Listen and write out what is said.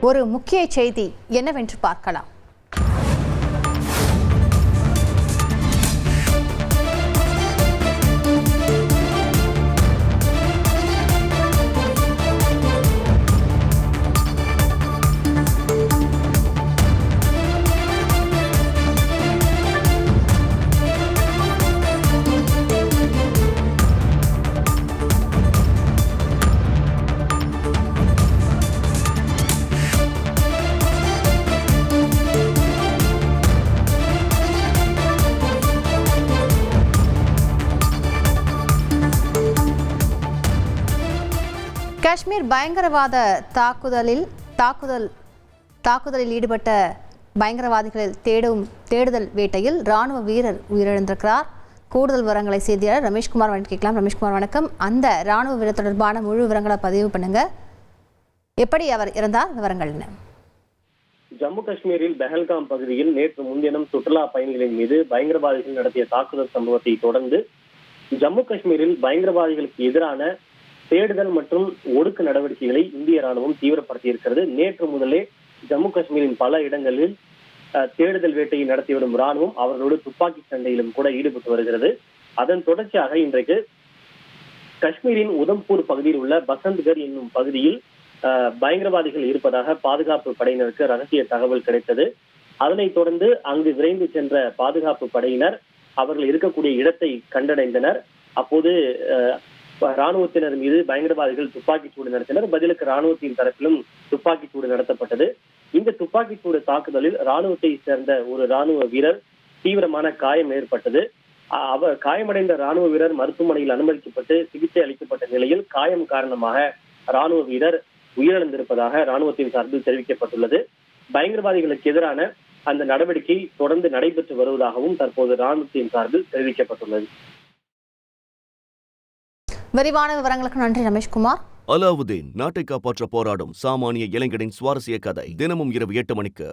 ஒரு முக்கிய செய்தி என்னவென்று பார்க்கலாம். காஷ்மீர் பயங்கரவாத தாக்குதலில் ஈடுபட்ட பயங்கரவாதிகளில் தேடுதல் வேட்டையில் ராணுவ வீரர் உயிரிழந்திருக்கிறார். கூடுதல் விவரங்களை செய்தியாளர் ரமேஷ்குமார் கேட்கலாம். ரமேஷ்குமார் வணக்கம். அந்த ராணுவ வீரர் தொடர்பான முழு விவரங்களை பதிவு பண்ணுங்க. எப்படி அவர் இறந்தார், விவரங்கள் என்ன? ஜம்மு காஷ்மீரில் பெஹல்காம் பகுதியில் நேற்று முன்தினம் சுற்றுலா பயணிகளின் மீது பயங்கரவாதிகள் நடத்திய தாக்குதல் சம்பவத்தை தொடர்ந்து ஜம்மு காஷ்மீரில் பயங்கரவாதிகளுக்கு எதிரான தேடுதல் மற்றும் ஒடுக்கு நடவடிக்கைகளை இந்திய ராணுவம் தீவிரப்படுத்தியிருக்கிறது. நேற்று முதலே ஜம்மு காஷ்மீரின் பல இடங்களில் தேடுதல் வேட்டையை நடத்தி வரும் ராணுவம் அவர்களோடு துப்பாக்கி சண்டையிலும் கூட ஈடுபட்டு வருகிறது. அதன் தொடர்ச்சியாக இன்றைக்கு காஷ்மீரின் உதம்பூர் பகுதியில் உள்ள பசந்த்கர் என்னும் பகுதியில் பயங்கரவாதிகள் இருப்பதாக பாதுகாப்பு படையினருக்கு ரகசிய தகவல் கிடைத்தது. அதனைத் தொடர்ந்து அங்கு விரைந்து சென்ற பாதுகாப்பு படையினர் அவர்கள் இருக்கக்கூடிய இடத்தை கண்டடைந்தனர். அப்போது ராணுவத்தினர் மீது பயங்கரவாதிகள் துப்பாக்கி சூடு நடத்தினர். பதிலுக்கு ராணுவத்தின் தரப்பிலும் துப்பாக்கி சூடு நடத்தப்பட்டது. இந்த துப்பாக்கி சூடு தாக்குதலில் ராணுவத்தை சேர்ந்த ஒரு ராணுவ வீரர் தீவிரமான காயம் ஏற்பட்டது. அவர் காயமடைந்த ராணுவ வீரர் மருத்துவமனையில் அனுமதிக்கப்பட்டு சிகிச்சை அளிக்கப்பட்ட நிலையில் காயம் காரணமாக ராணுவ வீரர் உயிரிழந்திருப்பதாக ராணுவத்தின் சார்பில் தெரிவிக்கப்பட்டுள்ளது. பயங்கரவாதிகளுக்கு எதிரான அந்த நடவடிக்கை தொடர்ந்து நடைபெற்று வருவதாகவும் தற்போது ராணுவத்தின் சார்பில் தெரிவிக்கப்பட்டுள்ளது. விரிவான விவரங்களுக்கு நன்றி ரமேஷ்குமார். அலாவுதீன் நாட்டை காப்பாற்ற போராடும் சாமானிய இளைஞனின் சுவாரஸ்ய கதை தினமும் இரவு 8 மணிக்கு.